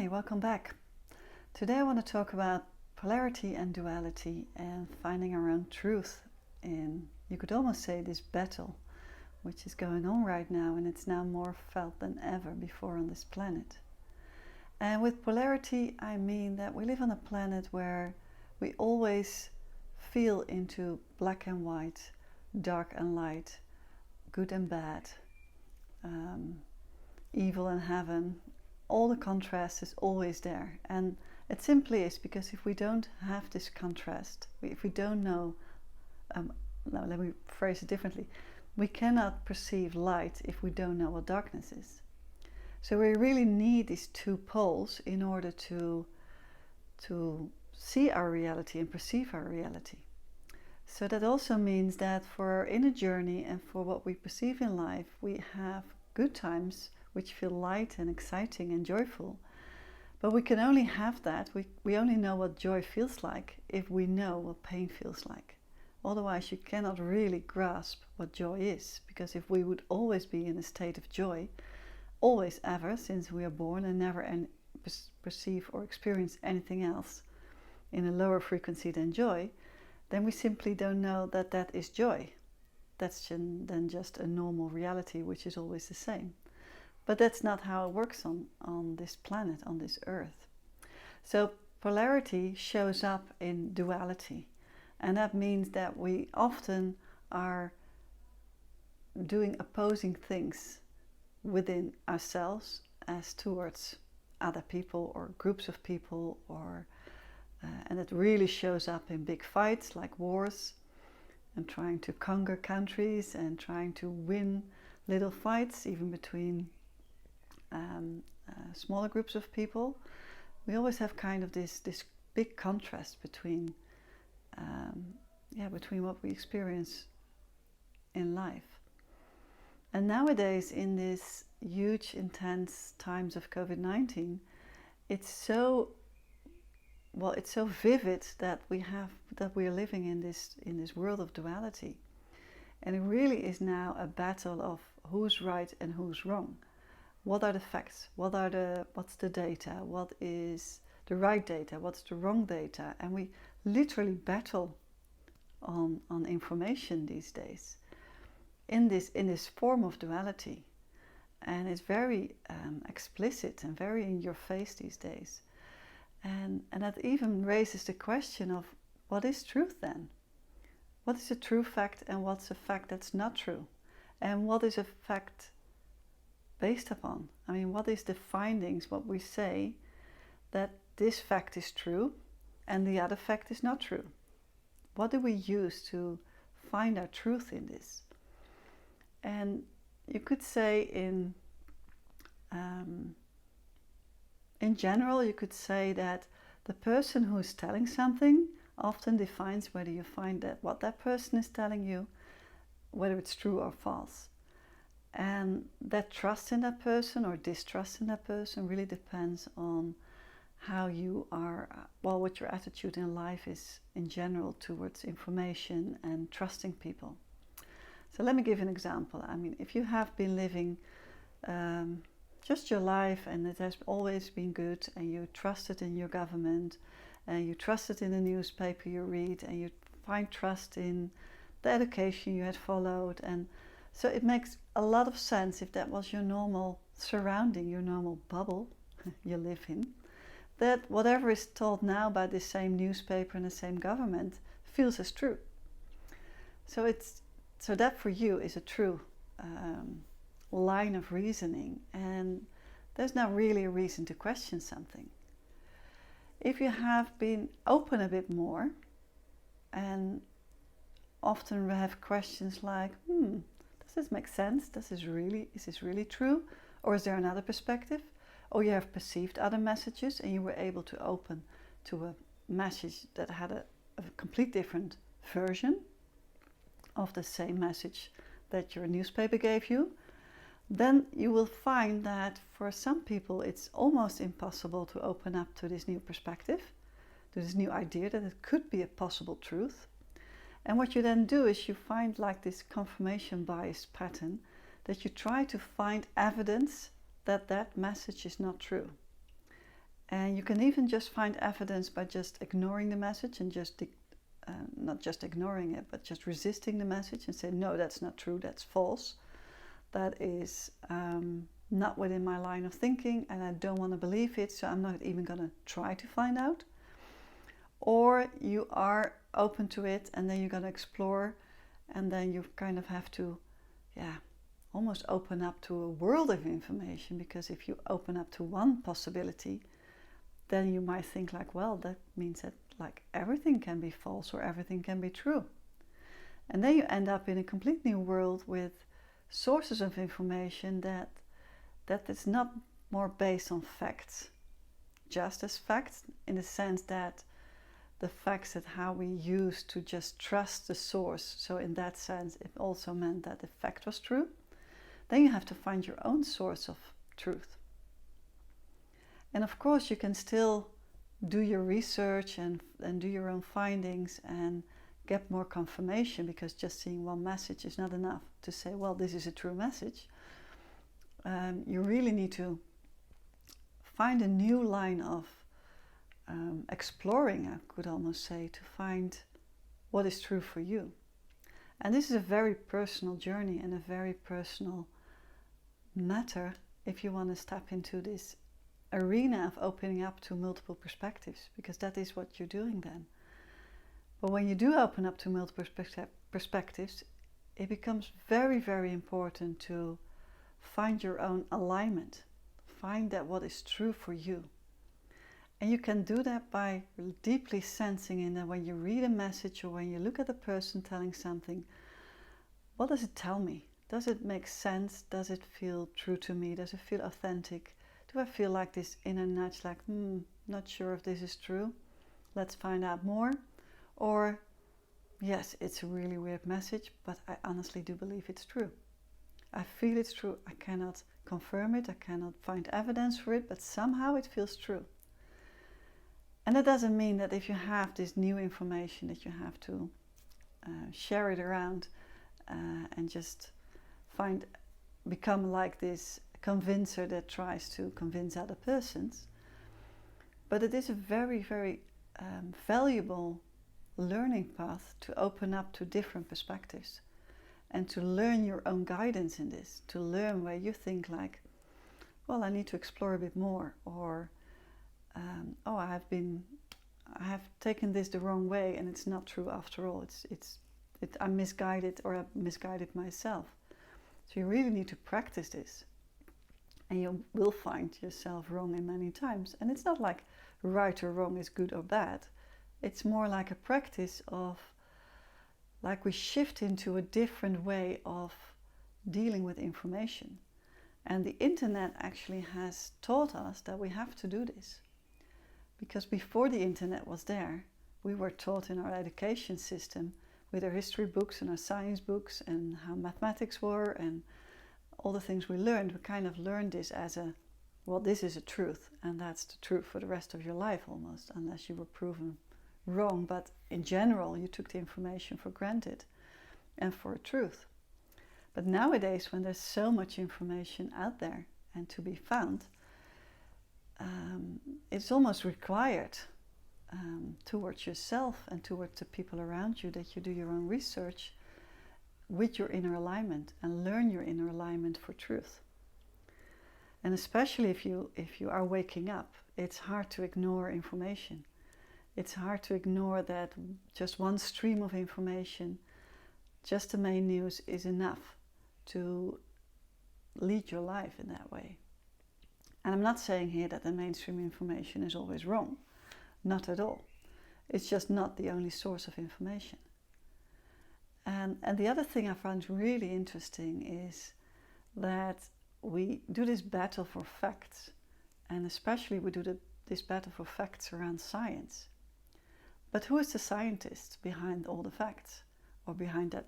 Hi, welcome back. Today I want to talk about polarity and duality and finding our own truth in, you could almost say, this battle which is going on right now, and it's now more felt than ever before on this planet. And with polarity, I mean that we live on a planet where we always feel into black and white, dark and light, good and bad, evil and heaven. All the contrast is always there, and it simply is because if we don't have this contrast, if we don't know, no, let me phrase it differently, we cannot perceive light if we don't know what darkness is. So we really need these two poles in order to see our reality and perceive our reality. So that also means that for our inner journey and for what we perceive in life, we have good times which feel light and exciting and joyful. But we can only have that, we only know what joy feels like if we know what pain feels like. Otherwise you cannot really grasp what joy is, because if we would always be in a state of joy, always ever, since we are born, and never perceive or experience anything else in a lower frequency than joy, then we simply don't know that that is joy. That's then just a normal reality which is always the same. But that's not how it works on this planet, on this earth. So polarity shows up in duality. And that means that we often are doing opposing things within ourselves as towards other people or groups of people, and it really shows up in big fights like wars and trying to conquer countries and trying to win little fights, even between smaller groups of people. We always have kind of this big contrast between what we experience in life. And nowadays, in this huge, intense times of COVID-19, it's so vivid that we are living in this world of duality, and it really is now a battle of who's right and who's wrong. What are the facts? What's the data? What is the right data? What's the wrong data? And we literally battle on information these days in this form of duality, and it's very explicit and very in your face these days. And that even raises the question of what is truth then? What is a true fact and what's a fact that's not true? And what is a fact based upon? I mean, what is the findings, what we say that this fact is true and the other fact is not true? What do we use to find our truth in this? And you could say in general, you could say that the person who is telling something often defines whether you find that what that person is telling you, whether it's true or false. And that trust in that person or distrust in that person really depends on how you are, what your attitude in life is in general towards information and trusting people. So let me give an example. I mean, if you have been living just your life and it has always been good, and you trusted in your government, and you trusted in the newspaper you read, and you find trust in the education you had followed, and so it makes a lot of sense, if that was your normal surrounding, your normal bubble you live in, that whatever is told now by the same newspaper and the same government feels as true. So that for you is a true line of reasoning, and there's not really a reason to question something. If you have been open a bit more, and often we have questions like, does this make sense? Is this really true? Or is there another perspective? Or you have perceived other messages and you were able to open to a message that had a complete different version of the same message that your newspaper gave you, then you will find that for some people it's almost impossible to open up to this new perspective, to this new idea that it could be a possible truth. And what you then do is you find like this confirmation bias pattern, that you try to find evidence that that message is not true. And you can even just find evidence by just ignoring the message and just not just ignoring it, but just resisting the message and say, no, that's not true, that's false. That is not within my line of thinking, and I don't want to believe it, so I'm not even going to try to find out. Or you are open to it, and then you're going to explore, and then you kind of have to, almost open up to a world of information, because if you open up to one possibility, then you might think like, well, that means that like everything can be false or everything can be true. And then you end up in a complete new world with sources of information that is not more based on facts, just as facts, in the sense that the facts that how we use to just trust the source. So in that sense, it also meant that the fact was true. Then you have to find your own source of truth. And of course, you can still do your research and do your own findings and get more confirmation, because just seeing one message is not enough to say, well, this is a true message. You really need to find a new line of exploring, I could almost say, to find what is true for you. And this is a very personal journey and a very personal matter if you want to step into this arena of opening up to multiple perspectives, because that is what you're doing then. But when you do open up to multiple perspectives, it becomes very, very important to find your own alignment. Find that what is true for you. And you can do that by deeply sensing in that when you read a message or when you look at a person telling something, what does it tell me? Does it make sense? Does it feel true to me? Does it feel authentic? Do I feel like this inner nudge, like, not sure if this is true? Let's find out more. Or, yes, it's a really weird message, but I honestly do believe it's true. I feel it's true. I cannot confirm it. I cannot find evidence for it, but somehow it feels true. And that doesn't mean that if you have this new information that you have to share it around and just become like this convincer that tries to convince other persons. But it is a very, very valuable learning path to open up to different perspectives and to learn your own guidance in this, to learn where you think like, well, I need to explore a bit more, or I have taken this the wrong way and it's not true after all. I'm misguided, or I've misguided myself. So you really need to practice this. And you will find yourself wrong in many times. And it's not like right or wrong is good or bad. It's more like a practice of, like we shift into a different way of dealing with information. And the internet actually has taught us that we have to do this. Because before the internet was there, we were taught in our education system with our history books and our science books and how mathematics were and all the things we learned. We kind of learned this as this is a truth, and that's the truth for the rest of your life almost, unless you were proven wrong. But in general, you took the information for granted and for a truth. But nowadays, when there's so much information out there and to be found, it's almost required towards yourself and towards the people around you that you do your own research with your inner alignment and learn your inner alignment for truth. And especially if you are waking up, it's hard to ignore information. It's hard to ignore that just one stream of information, just the main news, is enough to lead your life in that way. And I'm not saying here that the mainstream information is always wrong. Not at all. It's just not the only source of information. And the other thing I found really interesting is that we do this battle for facts. And especially we do this battle for facts around science. But who is the scientist behind all the facts? Or behind that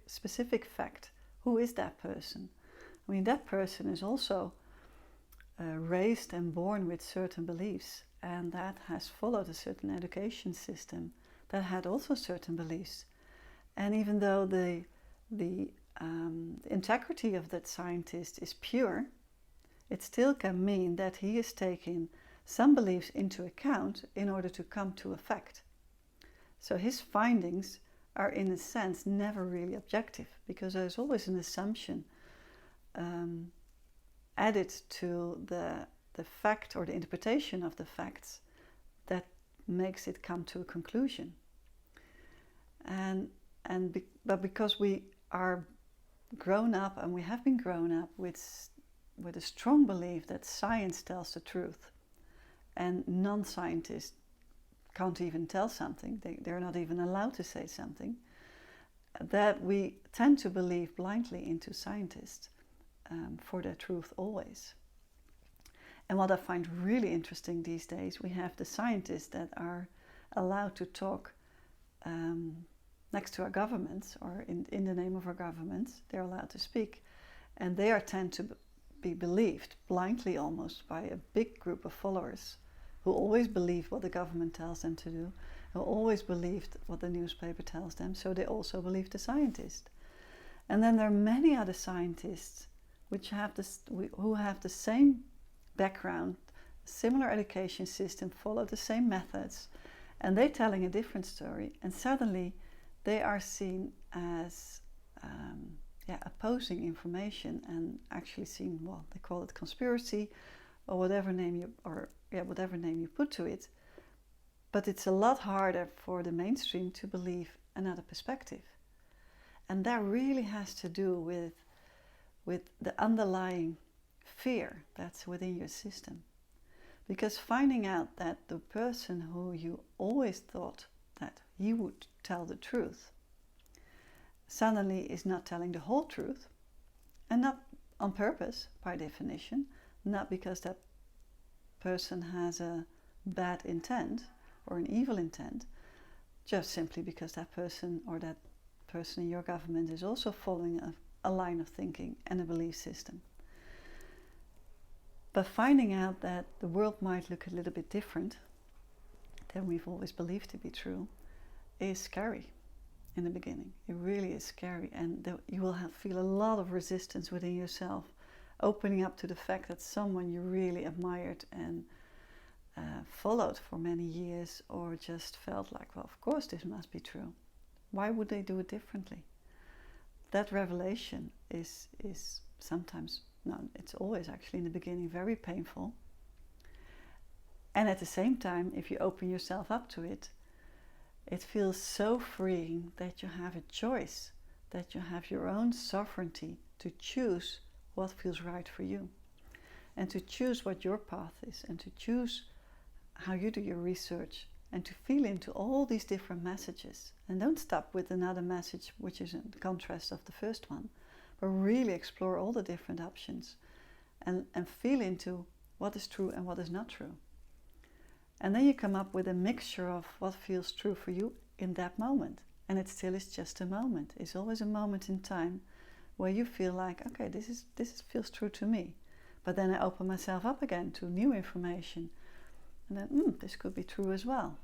specific fact? Who is that person? I mean, that person is also raised and born with certain beliefs, and that has followed a certain education system that had also certain beliefs. And even though the integrity of that scientist is pure, it still can mean that he is taking some beliefs into account in order to come to a fact. So his findings are in a sense never really objective, because there's always an assumption added to the fact or the interpretation of the facts that makes it come to a conclusion. But because we are grown up, and we have been grown up with a strong belief that science tells the truth, and non-scientists can't even tell something, they're not even allowed to say something, that we tend to believe blindly into scientists for their truth always. And what I find really interesting these days, we have the scientists that are allowed to talk next to our governments, or in the name of our governments, they're allowed to speak. And they tend to be believed blindly almost by a big group of followers who always believe what the government tells them to do, who always believed what the newspaper tells them, so they also believe the scientist. And then there are many other scientists who have the same background, similar education system, follow the same methods, and they're telling a different story, and suddenly they are seen as opposing information, and actually seen, well, they call it conspiracy, or whatever name you put to it. But it's a lot harder for the mainstream to believe another perspective, and that really has to do with the underlying fear that's within your system. Because finding out that the person who you always thought that he would tell the truth suddenly is not telling the whole truth, and not on purpose by definition, not because that person has a bad intent or an evil intent, just simply because that person in your government is also following a line of thinking and a belief system. But finding out that the world might look a little bit different than we've always believed to be true is scary in the beginning. It really is scary, and you will feel a lot of resistance within yourself, opening up to the fact that someone you really admired and followed for many years, or just felt like, well, of course this must be true. Why would they do it differently? That revelation is sometimes, no, it's always actually in the beginning very painful. And at the same time, if you open yourself up to it, it feels so freeing that you have a choice, that you have your own sovereignty to choose what feels right for you, and to choose what your path is, and to choose how you do your research, and to feel into all these different messages. And don't stop with another message which is in contrast of the first one, but really explore all the different options and feel into what is true and what is not true. And then you come up with a mixture of what feels true for you in that moment. And it still is just a moment. It's always a moment in time where you feel like, okay, this feels true to me. But then I open myself up again to new information. And then, this could be true as well.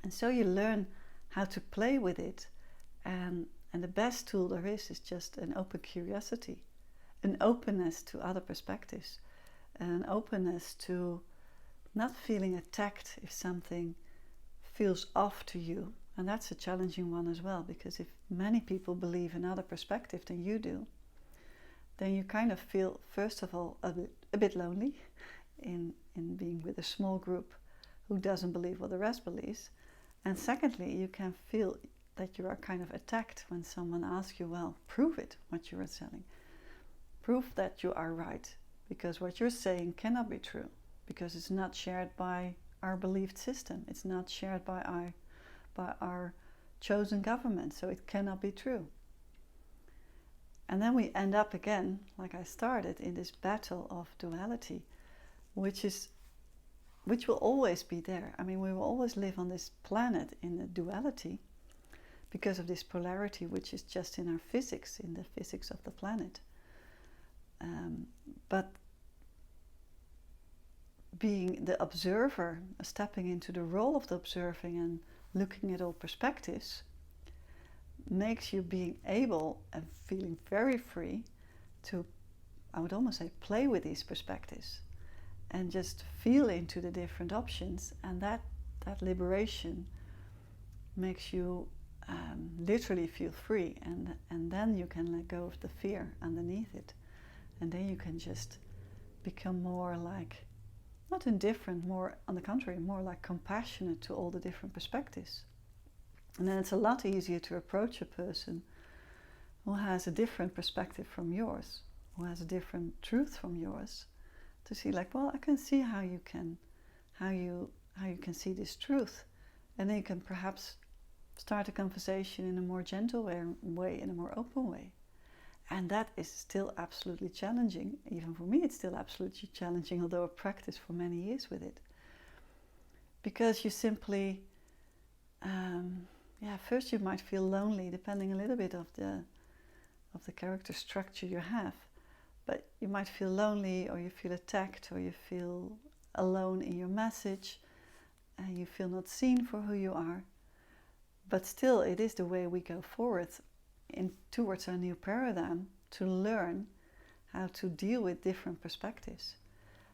And so you learn how to play with it. And the best tool there is just an open curiosity, an openness to other perspectives, an openness to not feeling attacked if something feels off to you. And that's a challenging one as well, because if many people believe another perspective than you do, then you kind of feel, first of all, a bit lonely in being with a small group who doesn't believe what the rest believes. And secondly, you can feel that you are kind of attacked when someone asks you, well, prove it, what you are selling. Prove that you are right, because what you're saying cannot be true, because it's not shared by our believed system. It's not shared by our chosen government, so it cannot be true. And then we end up again, like I started, in this battle of duality, which will always be there. I mean, we will always live on this planet in a duality because of this polarity, which is just in our physics, in the physics of the planet. But being the observer, stepping into the role of the observing and looking at all perspectives, makes you being able and feeling very free to, I would almost say, play with these perspectives and just feel into the different options, and that liberation makes you literally feel free, and then you can let go of the fear underneath it, and then you can just become more like, not indifferent, more on the contrary, more like compassionate to all the different perspectives. And then it's a lot easier to approach a person who has a different perspective from yours, who has a different truth from yours, to see like, well, I can see how you can see this truth, and then you can perhaps start a conversation in a more gentle way, in a more open way. And that is still absolutely challenging. Even for me, it's still absolutely challenging, although I've practiced for many years with it. Because you simply, first you might feel lonely, depending a little bit of the character structure you have. But you might feel lonely, or you feel attacked, or you feel alone in your message, and you feel not seen for who you are. But still, it is the way we go forward towards our new paradigm, to learn how to deal with different perspectives.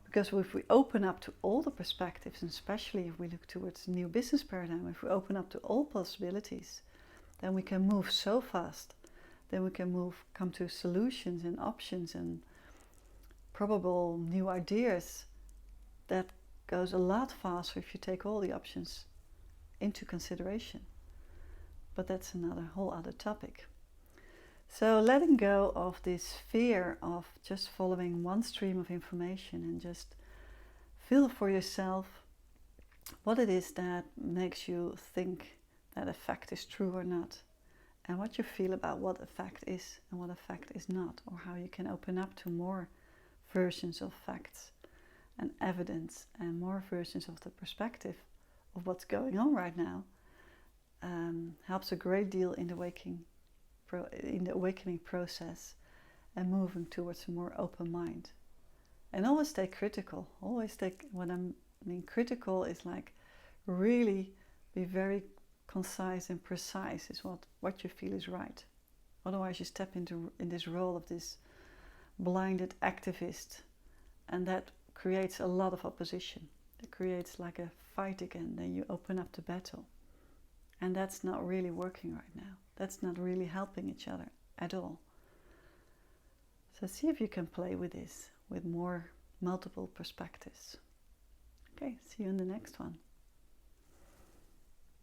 Because if we open up to all the perspectives, and especially if we look towards the new business paradigm, if we open up to all possibilities, then we can move so fast. Then we can come to solutions and options and probable new ideas that goes a lot faster if you take all the options into consideration. But that's another whole other topic. So letting go of this fear of just following one stream of information, and just feel for yourself what it is that makes you think that a fact is true or not, and what you feel about what a fact is and what a fact is not, or how you can open up to more versions of facts and evidence, and more versions of the perspective of what's going on right now, helps a great deal in the awakening process and moving towards a more open mind. And always stay critical. Critical is like really be very concise and precise is what you feel is right. Otherwise you step in this role of this blinded activist, and that creates a lot of opposition. It creates like a fight again, then you open up to battle. And that's not really working right now. That's not really helping each other at all. So see if you can play with this, with more multiple perspectives. Okay, see you in the next one.